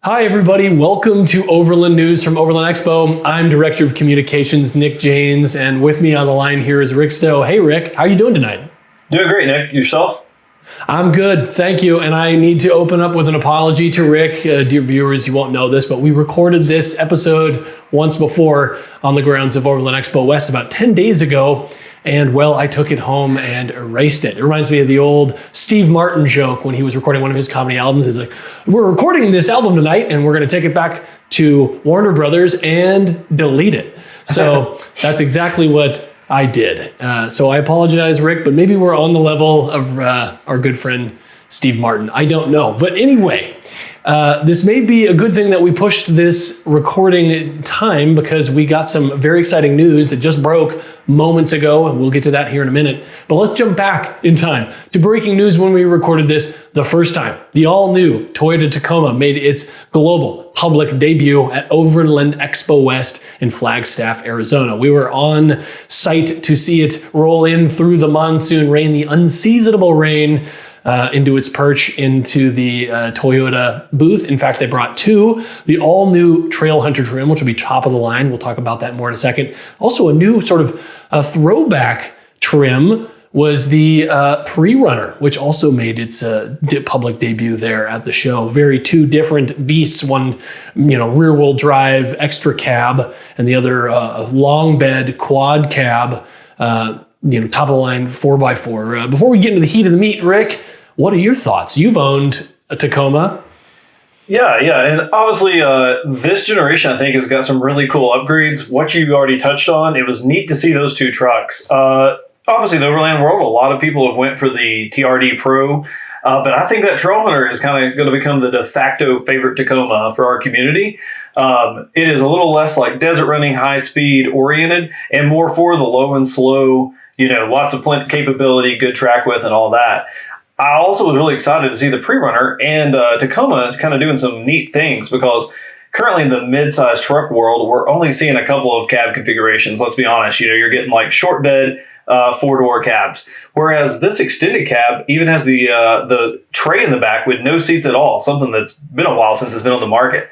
Hi, everybody. Welcome to Overland News from Overland Expo. I'm Director of Communications, Nick Janes, and with me on the line here is Rick Stowe. Hey, Rick. How are you doing tonight? Doing great, Nick. Yourself? I'm good. Thank you. And I need to open up with an apology to Rick. Dear viewers, you won't know this, but we recorded this episode once before on the grounds of Overland Expo West about 10 days ago. And well, I took it home and erased it. It reminds me of the old Steve Martin joke when he was recording one of his comedy albums. He's like, we're recording this album tonight and we're going to take it back to Warner Brothers and delete it. So that's exactly what I did. So I apologize, Rick, but maybe we're on the level of our good friend Steve Martin. I don't know. But anyway, this may be a good thing that we pushed this recording time because we got some very exciting news that just broke moments ago, and we'll get to that here in a minute. But let's jump back in time to breaking news when we recorded this the first time. The all-new Toyota Tacoma made its global public debut at Overland Expo West in Flagstaff, Arizona. We were on site to see it roll in through the monsoon rain, the unseasonable rain, into its perch into the Toyota booth. In fact, they brought two, the all-new Trailhunter trim, which will be top of the line. We'll talk about that more in a second. Also, a new sort of a throwback trim was the Pre-Runner, which also made its public debut there at the show. Two different beasts, one rear-wheel drive extra cab, and the other long bed quad cab, top of the line 4x4. Before we get into the heat of the meat, Rick, what are your thoughts? You've owned a Tacoma. Yeah. And obviously, this generation, I think, has got some really cool upgrades. What you already touched on, it was neat to see those two trucks. Obviously, the Overland world, a lot of people have went for the TRD Pro, but I think that Trailhunter is kind of going to become the de facto favorite Tacoma for our community. It is a little less like desert running, high speed oriented, and more for the low and slow, lots of capability, good track width, and all that. I also was really excited to see the Pre-Runner and Tacoma kind of doing some neat things because currently in the mid-sized truck world, we're only seeing a couple of cab configurations. Let's be honest, you're getting like short bed, four-door cabs. Whereas this extended cab even has the tray in the back with no seats at all, something that's been a while since it's been on the market.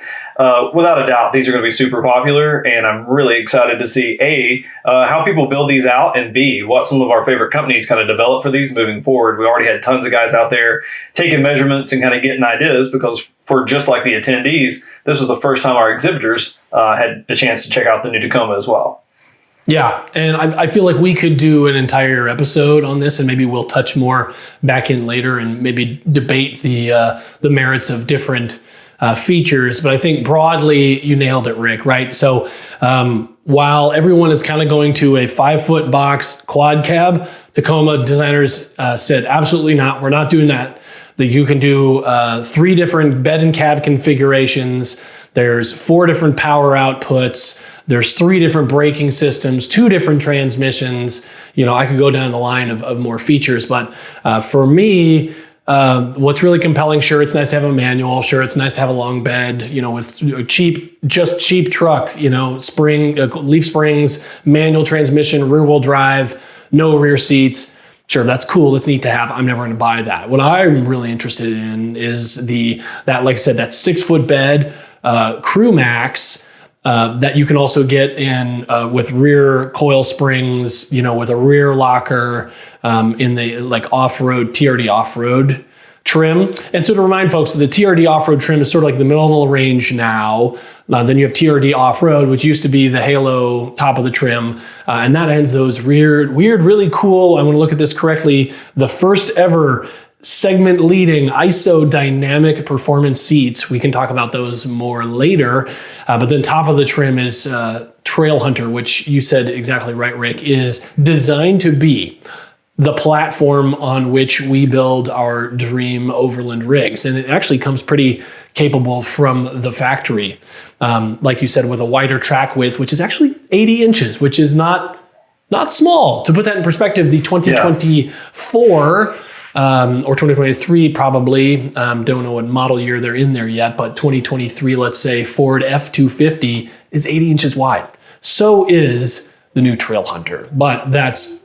Without a doubt, these are going to be super popular, and I'm really excited to see, A, how people build these out, and B, what some of our favorite companies kind of develop for these moving forward. We already had tons of guys out there taking measurements and kind of getting ideas because for just like the attendees, this was the first time our exhibitors had a chance to check out the new Tacoma as well. Yeah, and I feel like we could do an entire episode on this, and maybe we'll touch more back in later and maybe debate the merits of different features. But I think broadly, you nailed it, Rick, right? So while everyone is kind of going to a 5-foot box quad cab, Tacoma designers said, absolutely not. We're not doing that. That you can do 3 different bed and cab configurations. There's 4 different power outputs. There's 3 different braking systems, 2 different transmissions. I could go down the line of more features, but for me, what's really compelling, sure, it's nice to have a manual. Sure, it's nice to have a long bed, with cheap truck, leaf springs, manual transmission, rear wheel drive, no rear seats. Sure, that's cool. That's neat to have. I'm never going to buy that. What I'm really interested in is that, like I said, that 6-foot bed, Crew Max, that you can also get in with rear coil springs, with a rear locker in the off-road, TRD off-road trim. And so to remind folks, the TRD off-road trim is sort of like the middle of the range now. Then you have TRD off-road, which used to be the halo top of the trim. And that ends those weird, really cool, I'm going to look at this correctly, the first ever segment leading ISO dynamic performance seats. We can talk about those more later. But then top of the trim is Trailhunter, which you said exactly right, Rick, is designed to be the platform on which we build our dream Overland rigs. And it actually comes pretty capable from the factory. Like you said, with a wider track width, which is actually 80 inches, which is not small. To put that in perspective, the 2024 or 2023 probably, don't know what model year they're in there yet, but 2023, let's say, Ford F-250 is 80 inches wide. So is the new Trailhunter, but that's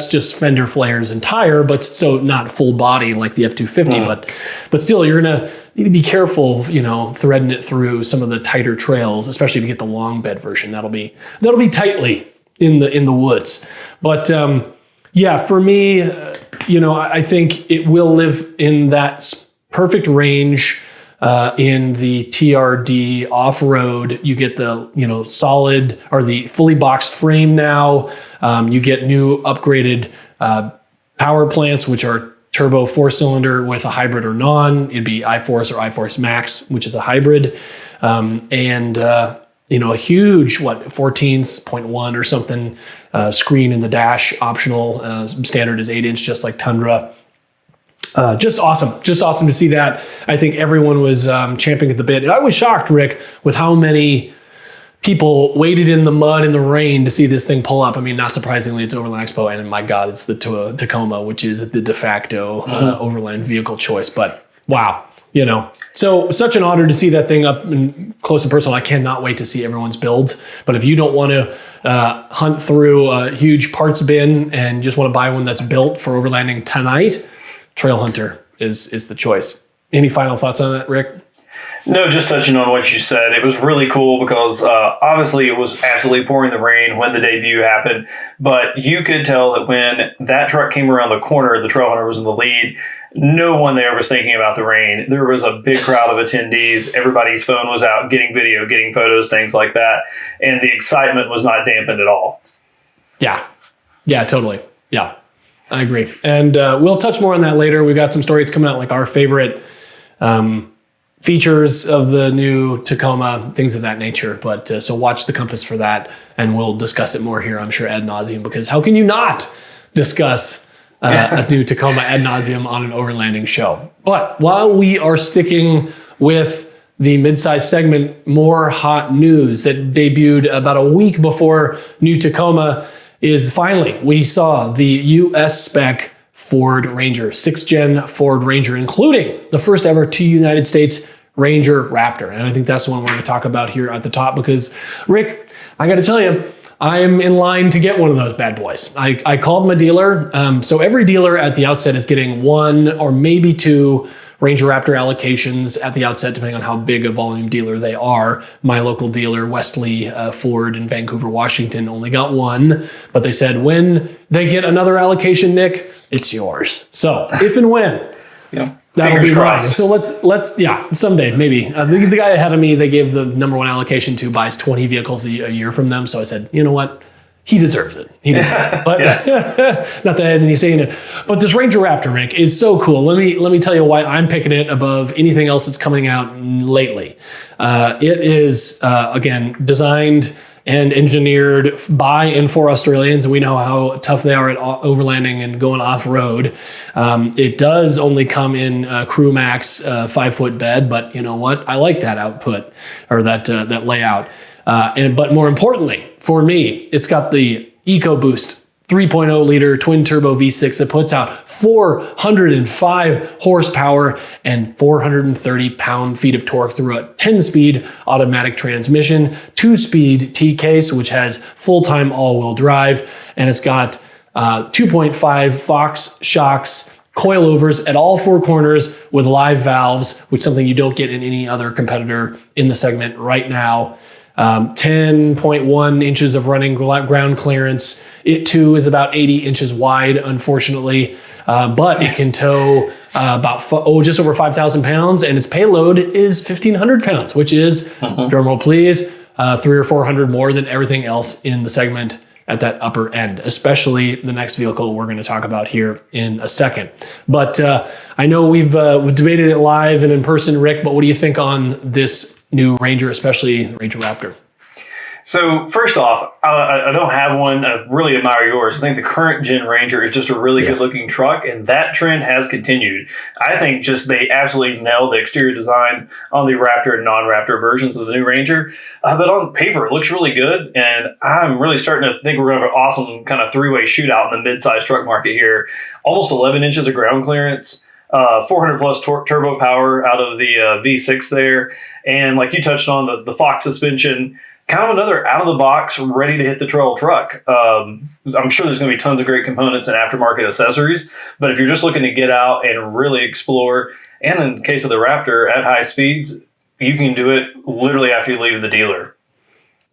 just fender flares and tire, but so not full body like the F-250, but still you're gonna need to be careful, threading it through some of the tighter trails, especially if you get the long bed version. That'll be tightly in the woods. But for me, I think it will live in that perfect range. In the TRD off-road, you get the solid or the fully boxed frame now. You get new upgraded power plants, which are turbo 4-cylinder with a hybrid or non. It'd be iForce or iForce Max, which is a hybrid, and a huge 14.1 or something screen in the dash, optional. Standard is 8-inch, just like Tundra. Just awesome to see that. I think everyone was champing at the bit. And I was shocked, Rick, with how many people waited in the mud and the rain to see this thing pull up. I mean, not surprisingly, it's Overland Expo, and my God, it's the Tacoma, which is the de facto Overland vehicle choice. But wow, so such an honor to see that thing up and close and personal. I cannot wait to see everyone's builds. But if you don't want to hunt through a huge parts bin and just want to buy one that's built for overlanding tonight, Trail Hunter is the choice. Any final thoughts on that, Rick? No, just touching on what you said. It was really cool because obviously it was absolutely pouring the rain when the debut happened, but you could tell that when that truck came around the corner, the Trail Hunter was in the lead. No one there was thinking about the rain. There was a big crowd of attendees. Everybody's phone was out, getting video, getting photos, things like that. And the excitement was not dampened at all. Yeah, totally. Yeah. I agree. And we'll touch more on that later. We've got some stories coming out, like our favorite features of the new Tacoma, things of that nature. But so watch the compass for that, and we'll discuss it more here, I'm sure, ad nauseum, because how can you not discuss a new Tacoma ad nauseum on an overlanding show? But while we are sticking with the midsize segment, more hot news that debuted about a week before new Tacoma is finally, we saw the US spec Ford Ranger, 6th gen Ford Ranger, including the first ever to United States Ranger Raptor. And I think that's the one we're going to talk about here at the top because, Rick, I got to tell you, I'm in line to get one of those bad boys. I called my dealer. So every dealer at the outset is getting one or maybe two Ranger Raptor allocations at the outset, depending on how big a volume dealer they are. My local dealer, Wesley Ford in Vancouver, Washington, only got one, but they said when they get another allocation, Nick, it's yours. So if and when, that'll be mine. So let's someday maybe. The guy ahead of me, they gave the number one allocation to buys 20 vehicles a year from them. So I said, you know what? He deserves it. But not that I had any say in it. But this Ranger Raptor, Rick, is so cool. Let me tell you why I'm picking it above anything else that's coming out lately. It is again designed and engineered by and for Australians, and we know how tough they are at overlanding and going off road. It does only come in Crew Max 5-foot bed, but you know what? I like that output or that layout. But more importantly, for me, it's got the EcoBoost 3.0 liter twin turbo V6 that puts out 405 horsepower and 430 pound-feet of torque through a 10-speed automatic transmission, 2-speed T-case, which has full-time all-wheel drive, and it's got 2.5 Fox shocks, coilovers at all four corners with live valves, which is something you don't get in any other competitor in the segment right now. 10.1 inches of running ground clearance. It too is about 80 inches wide, unfortunately, but it can tow just over 5,000 pounds, and its payload is 1,500 pounds, which is, drumroll please, 300 or 400 more than everything else in the segment at that upper end, especially the next vehicle we're going to talk about here in a second. But I know we've debated it live and in person, Rick, but what do you think on this new Ranger, especially Ranger Raptor? So first off, I don't have one. I really admire yours. I think the current gen Ranger is just a really good looking truck, and that trend has continued. I think just they absolutely nailed the exterior design on the Raptor and non-Raptor versions of the new Ranger. But on paper, it looks really good, and I'm really starting to think we're going to have an awesome kind of three-way shootout in the mid-size truck market here. Almost 11 inches of ground clearance. 400 plus turbo power out of the V6 there. And like you touched on, the Fox suspension, kind of another out-of-the-box, ready to hit the trail truck. I'm sure there's going to be tons of great components and aftermarket accessories, but if you're just looking to get out and really explore And in the case of the Raptor, at high speeds, you can do it literally after you leave the dealer.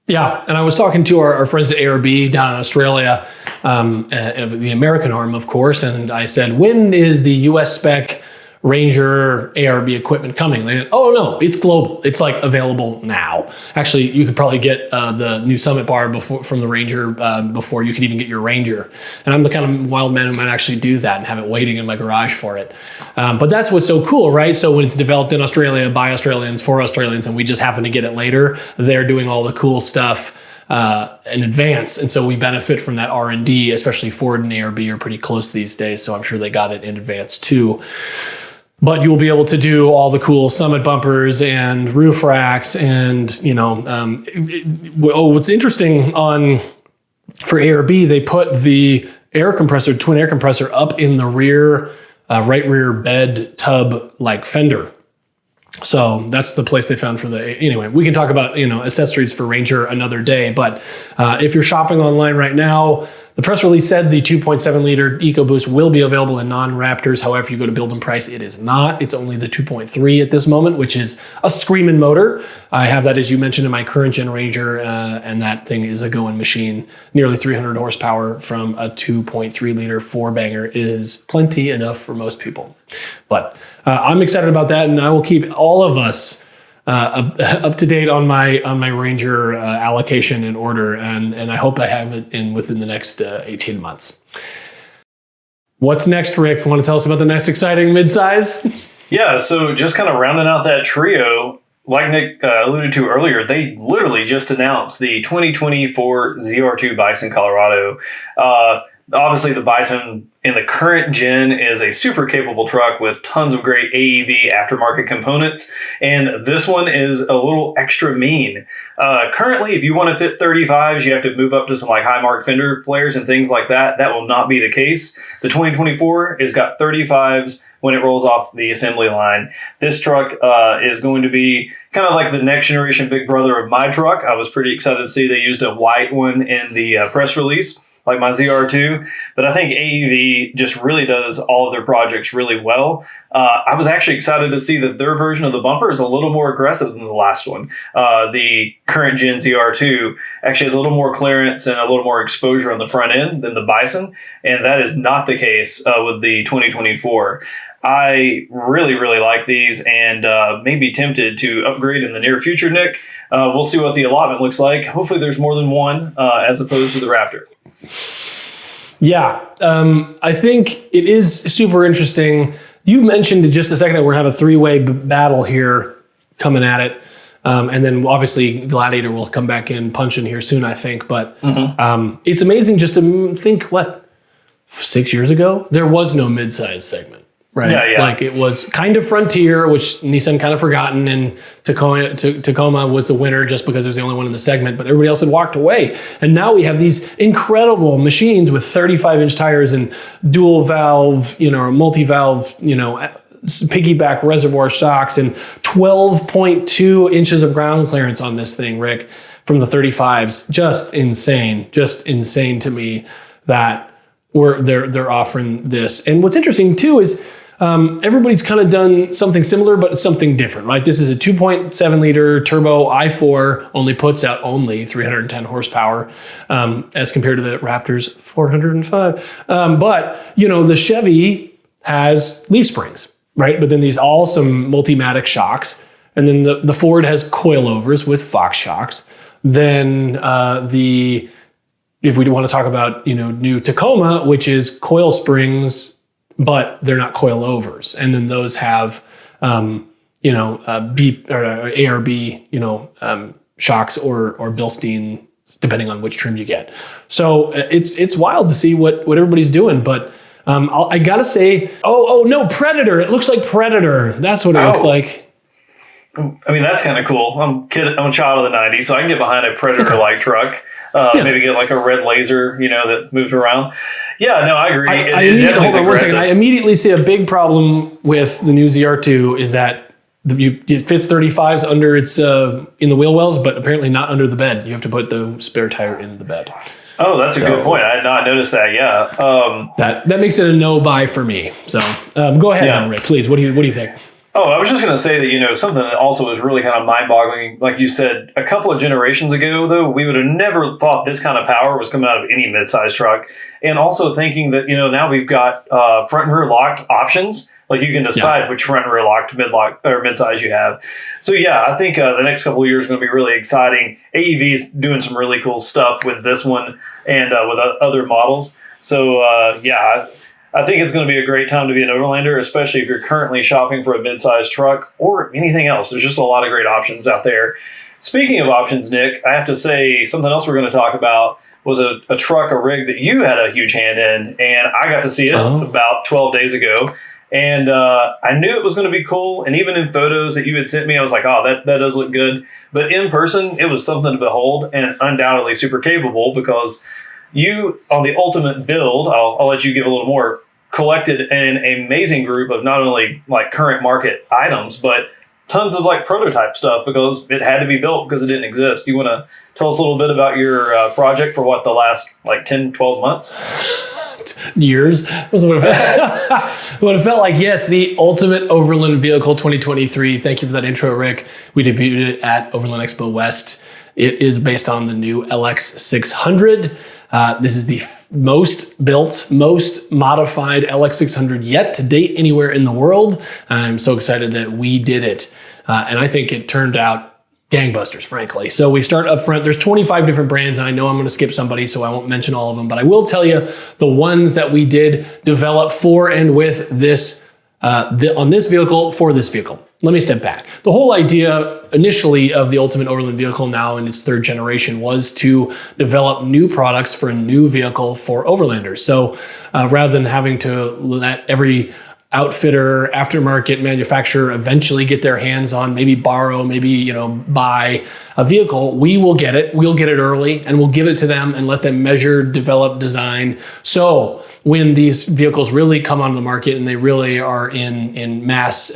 Yeah, and I was talking to our friends at ARB down in Australia, the American arm, of course, and I said, when is the US spec Ranger ARB equipment coming? They said, oh no, it's global. It's like available now. Actually, you could probably get the new Summit bar from the Ranger before you could even get your Ranger. And I'm the kind of wild man who might actually do that and have it waiting in my garage for it. But that's what's so cool, right? So when it's developed in Australia by Australians for Australians, and we just happen to get it later, they're doing all the cool stuff in advance, and so we benefit from that R&D. Especially Ford and ARB are pretty close these days, so I'm sure they got it in advance too. But you'll be able to do all the cool Summit bumpers and roof racks, and what's interesting for ARB, they put the twin air compressor up in the rear, right rear bed tub like fender. So that's the place they found anyway, we can talk about, accessories for Ranger another day, but if you're shopping online right now, the press release said the 2.7 liter EcoBoost will be available in non-Raptors. However, if you go to build and price, it is not. It's only the 2.3 at this moment, which is a screaming motor. I have that, as you mentioned, in my current gen Ranger, and that thing is a going machine. Nearly 300 horsepower from a 2.3 liter four banger is plenty enough for most people. But I'm excited about that, and I will keep all of us up to date on my Ranger allocation and order, and I hope I have it within the next 18 months. What's next, Rick? Want to tell us about the next exciting midsize? Yeah, so just kind of rounding out that trio, like Nick alluded to earlier, they literally just announced the 2024 ZR2 Bison Colorado. Obviously, the Bison in the current gen is a super capable truck with tons of great AEV aftermarket components, and this one is a little extra mean. Currently, if you want to fit 35s, you have to move up to some like high mark fender flares and things like that. That will not be the case. The 2024 has got 35s when it rolls off the assembly line. This truck is going to be kind of like the next generation big brother of my truck. I was pretty excited to see they used a white one in the press release, like my ZR2, but I think AEV just really does all of their projects really well. I was actually excited to see that their version of the bumper is a little more aggressive than the last one. The current gen ZR2 actually has a little more clearance and a little more exposure on the front end than the Bison, and that is not the case with the 2024. I really, really like these, and may be tempted to upgrade in the near future, Nick. We'll see what the allotment looks like. Hopefully there's more than one as opposed to the Raptor. Yeah, I think it is super interesting. You mentioned in just a second that we're going to have a three-way battle here coming at it. And then obviously Gladiator will come back in punching here soon, I think. But it's amazing just to think, 6 years ago, there was no midsize segment. Right. Yeah. Like it was kind of Frontier, which Nissan kind of forgotten, and Tacoma was the winner just because it was the only one in the segment, but everybody else had walked away. And now we have these incredible machines with 35-inch tires and dual valve, multi-valve, piggyback reservoir shocks and 12.2 inches of ground clearance on this thing, Rick, from the 35s. Just insane to me that they're offering this. And what's interesting too is everybody's kind of done something similar, but something different, right? This is a 2.7 liter turbo i4, only puts out 310 horsepower, as compared to the Raptor's 405. But, the Chevy has leaf springs, right? But then these awesome Multimatic shocks. And then the Ford has coilovers with Fox shocks. Then if we want to talk about, new Tacoma, which is coil springs, but they're not coilovers. And then those have, beep or ARB, shocks or Bilstein, depending on which trim you get. So it's wild to see what everybody's doing. But I gotta say, no, Predator. It looks like Predator. That's what it looks like. I mean, that's kind of cool. I'm a child of the 90s, so I can get behind a Predator-like truck. Maybe get like a red laser, that moves around. Yeah, no, I agree. Hold on 1 second. I immediately see a big problem with the new ZR2 is that it fits 35s under its in the wheel wells, but apparently not under the bed. You have to put the spare tire in the bed. Oh, that's a good point. I had not noticed that. Yeah, that makes it a no buy for me. So go ahead, now, Rick. Please. What do you think? Oh, I was just going to say that, something that also was really kind of mind-boggling, like you said, a couple of generations ago, though, we would have never thought this kind of power was coming out of any midsize truck. And also thinking that, now we've got front and rear locked options. Like you can decide which front and rear locked, mid-lock, or midsize you have. So, yeah, I think the next couple of years are going to be really exciting. AEV's doing some really cool stuff with this one and with other models. So, I think it's going to be a great time to be an Overlander, especially if you're currently shopping for a mid-sized truck or anything else. There's just a lot of great options out there. Speaking of options, Nick, I have to say something else we're going to talk about was a truck, a rig that you had a huge hand in, and I got to see it about 12 days ago. And I knew it was going to be cool. And even in photos that you had sent me, I was like, oh, that does look good. But in person, it was something to behold and undoubtedly super capable because you, on the ultimate build, I'll let you give a little more, collected an amazing group of not only like current market items, but tons of like prototype stuff because it had to be built because it didn't exist. Do you want to tell us a little bit about your project for the last like 10, 12 months? Years was what it felt like. Yes, the ultimate Overland vehicle 2023. Thank you for that intro, Rick. We debuted it at Overland Expo West. It is based on the new LX600. This is the most built, most modified LX600 yet to date anywhere in the world. I'm so excited that we did it. And I think it turned out gangbusters, frankly. So we start up front. There's 25 different brands, and I know I'm going to skip somebody, so I won't mention all of them, but I will tell you the ones that we did develop for and with this, on this vehicle for this vehicle. Let me step back. The whole idea initially of the Ultimate Overland vehicle now in its third generation was to develop new products for a new vehicle for Overlanders. So rather than having to let every outfitter, aftermarket manufacturer eventually get their hands on, maybe borrow, maybe, buy a vehicle, we will get it. We'll get it early and we'll give it to them and let them measure, develop, design. So when these vehicles really come onto the market and they really are in mass,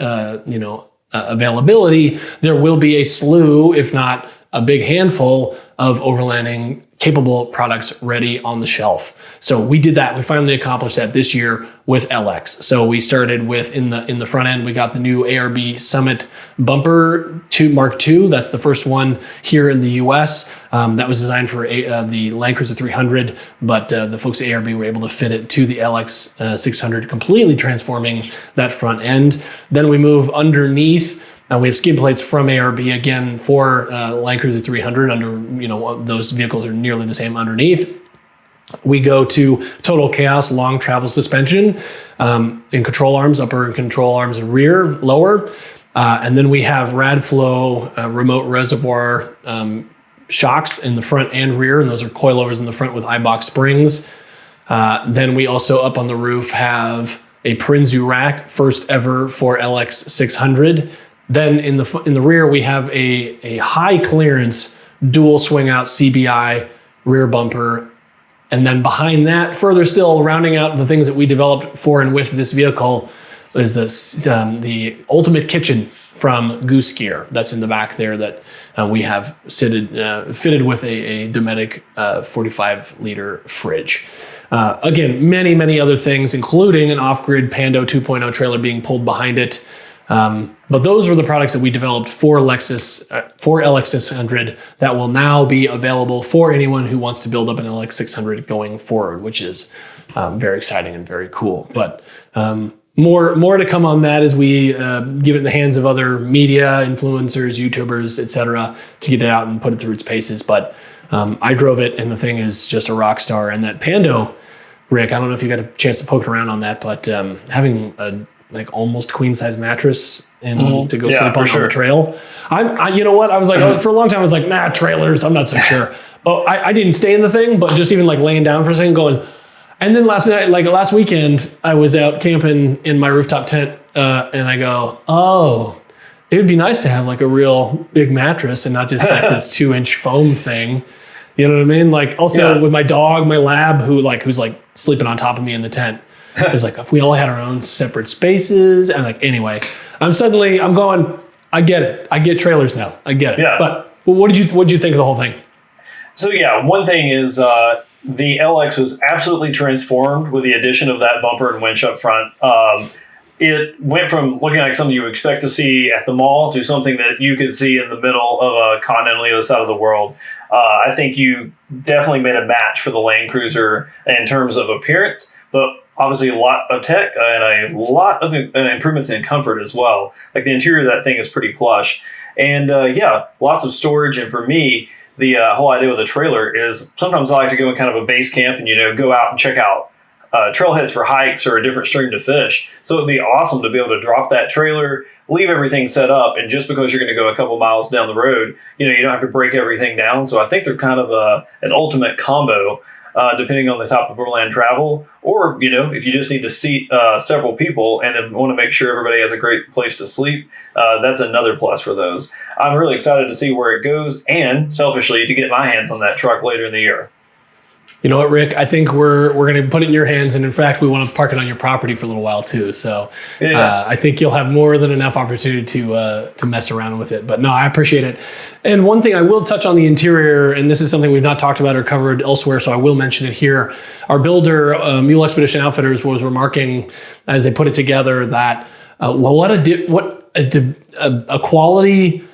availability, there will be a slew, if not a big handful of overlanding capable products ready on the shelf. So we did that. We finally accomplished that this year with LX. So we started with in the front end, we got the new ARB Summit bumper Mark II. That's the first one here in the US. That was designed for the Land Cruiser 300, but the folks at ARB were able to fit it to the LX 600, completely transforming that front end. Then we move underneath. We have skid plates from ARB again for Land Cruiser 300. Those vehicles are nearly the same underneath. We go to Total Chaos long travel suspension in control arms, upper control arms, rear, lower. And then we have Radflow remote reservoir shocks in the front and rear, and those are coilovers in the front with iBox springs. Then we also up on the roof have a Prinzu rack, first ever for LX 600. Then in the rear, we have a high clearance dual swing out CBI rear bumper. And then behind that, further still, rounding out the things that we developed for and with this vehicle is the ultimate kitchen from Goose Gear. That's in the back there that we have fitted with a Dometic 45-liter fridge. Again, many, many other things, including an off-grid Pando 2.0 trailer being pulled behind it. But those were the products that we developed for LX600 that will now be available for anyone who wants to build up an LX600 going forward, which is very exciting and very cool. But more to come on that as we give it in the hands of other media, influencers, YouTubers, etc., to get it out and put it through its paces. But I drove it, and the thing is just a rock star. And that Pando, Rick, I don't know if you got a chance to poke around on that, but having a almost queen size mattress and to go sleep on the trail. You know what? I was like, for a long time, I was like, nah, trailers, I'm not so sure. Oh, I didn't stay in the thing, but just even laying down for a second going. And then last weekend, I was out camping in my rooftop tent and I go, oh, it would be nice to have a real big mattress and not just this 2-inch foam thing. You know what I mean? With my dog, my lab, who's sleeping on top of me in the tent. It was if we all had our own separate spaces and anyway, I'm going, I get it. I get trailers now. I get it. Yeah. But what did you think of the whole thing? So yeah, one thing is the LX was absolutely transformed with the addition of that bumper and winch up front. it went from looking like something you expect to see at the mall to something that you could see in the middle of a continent on the other side of the world. I think you definitely made a match for the Land Cruiser in terms of appearance, but obviously a lot of tech and a lot of improvements in comfort as well. Like the interior of that thing is pretty plush. And lots of storage. And for me, the whole idea with a trailer is sometimes I like to go in kind of a base camp and, go out and check out trailheads for hikes or a different stream to fish. So it'd be awesome to be able to drop that trailer, leave everything set up, and just because you're going to go a couple miles down the road, you don't have to break everything down. So I think they're kind of an ultimate combo, depending on the type of overland travel, or if you just need to seat several people and then want to make sure everybody has a great place to sleep, that's another plus for those. I'm really excited to see where it goes, and selfishly to get my hands on that truck later in the year. You know what, Rick? I think we're going to put it in your hands, and in fact, we want to park it on your property for a little while too. So I think you'll have more than enough opportunity to mess around with it. But no, I appreciate it. And one thing I will touch on the interior, and this is something we've not talked about or covered elsewhere, so I will mention it here. Our builder, Mule Expedition Outfitters, was remarking as they put it together that what a quality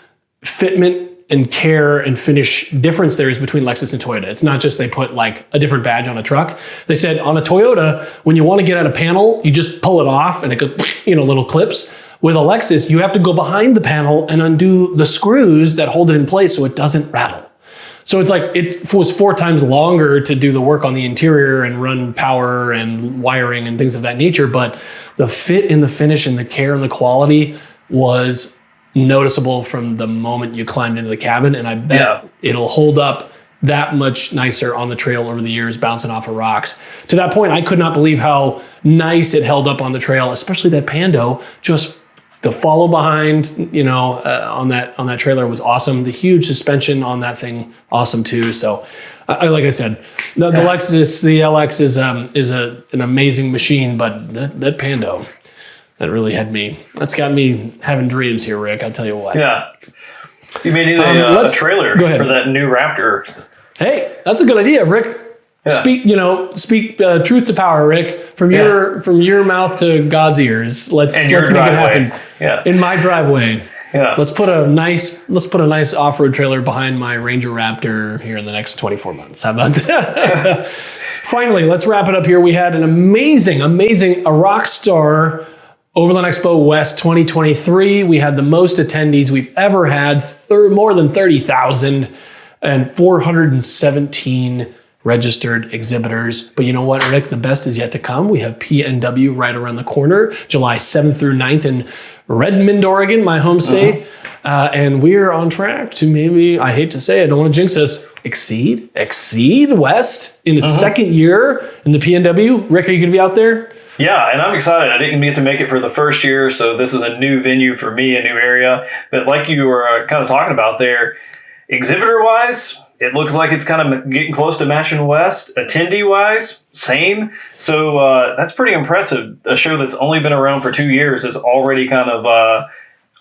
fitment and care and finish difference there is between Lexus and Toyota. It's not just they put like a different badge on a truck. They said on a Toyota, when you want to get at a panel, you just pull it off and it goes, little clips. With a Lexus, you have to go behind the panel and undo the screws that hold it in place so it doesn't rattle. So it's like it was 4 times longer to do the work on the interior and run power and wiring and things of that nature. But the fit and the finish and the care and the quality was noticeable from the moment you climbed into the cabin, and I bet it'll hold up that much nicer on the trail over the years, bouncing off of rocks. To that point, I could not believe how nice it held up on the trail, especially that Pando. Just the follow behind, on that trailer was awesome. The huge suspension on that thing, awesome too. So, like I said, the Lexus, the LX is an amazing machine, but that Pando. That really that's got me having dreams here, Rick. I'll tell you what. Yeah. You may need a trailer for that new Raptor. Hey, that's a good idea, Rick. Yeah. Speak truth to power, Rick. From your mouth to God's ears. Let's make it happen. Yeah. In my driveway. Yeah. Let's put a nice off-road trailer behind my Ranger Raptor here in the next 24 months. How about that? Finally, let's wrap it up here. We had an amazing, a rock star Overland Expo West 2023. We had the most attendees we've ever had, more than 30,000 and 417 registered exhibitors. But you know what, Rick? The best is yet to come. We have PNW right around the corner, July 7th through 9th in Redmond, Oregon, my home state. And we're on track to maybe, I hate to say it, I don't want to jinx us, exceed West in its second year in the PNW. Rick, are you going to be out there? Yeah, and I'm excited. I didn't get to make it for the first year, so this is a new venue for me, a new area. But like you were kind of talking about there, exhibitor-wise, it looks like it's kind of getting close to matching West. Attendee-wise, same. So that's pretty impressive. A show that's only been around for 2 years is already kind of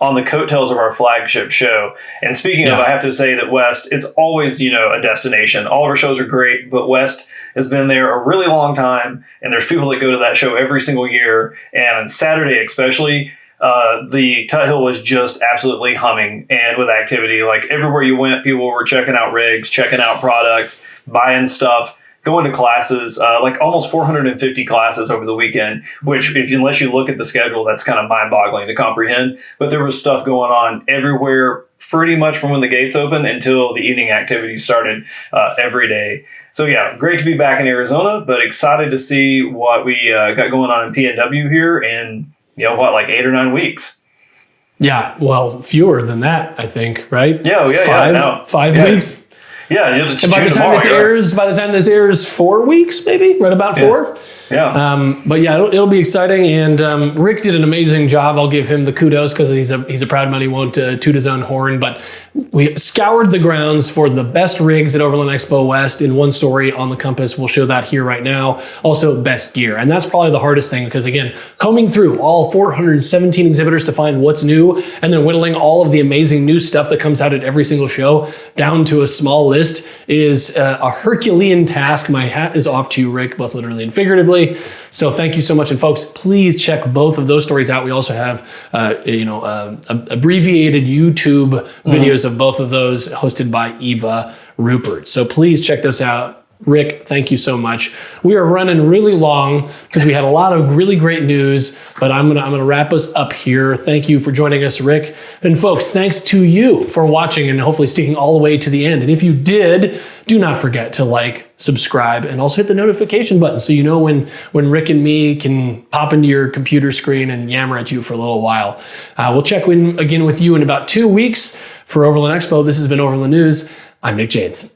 on the coattails of our flagship show. And speaking of, I have to say that West, it's always, a destination. All of our shows are great, but West has been there a really long time, and there's people that go to that show every single year. And on Saturday especially, the Tut Hill was just absolutely humming and with activity. Like everywhere you went, people were checking out rigs, checking out products, buying stuff, going to classes, like almost 450 classes over the weekend, which unless you look at the schedule, that's kind of mind-boggling to comprehend. But there was stuff going on everywhere pretty much from when the gates opened until the evening activities started every day. So yeah, great to be back in Arizona, but excited to see what we got going on in PNW here in, like 8 or 9 weeks. Yeah, well, fewer than that, I think, right? Yeah. 5 weeks. Yeah, and by the time this airs, 4 weeks, maybe, right about 4. Yeah. But yeah, it'll be exciting. And Rick did an amazing job. I'll give him the kudos because he's a proud man. He won't toot his own horn. But we scoured the grounds for the best rigs at Overland Expo West in one story on the compass. We'll show that here right now. Also, best gear. And that's probably the hardest thing because, again, combing through all 417 exhibitors to find what's new and then whittling all of the amazing new stuff that comes out at every single show down to a small list is a Herculean task. My hat is off to you, Rick, both literally and figuratively. So thank you so much. And folks, please check both of those stories out. We also have, abbreviated YouTube videos of both of those hosted by Eva Rupert. So please check those out. Rick, thank you so much. We are running really long because we had a lot of really great news, but I'm gonna wrap us up here. Thank you for joining us, Rick. And folks, thanks to you for watching and hopefully sticking all the way to the end. And if you did, do not forget to like, subscribe, and also hit the notification button so you know when Rick and me can pop into your computer screen and yammer at you for a little while. We'll check in again with you in about 2 weeks for Overland Expo. This has been Overland News. I'm Nick Janes.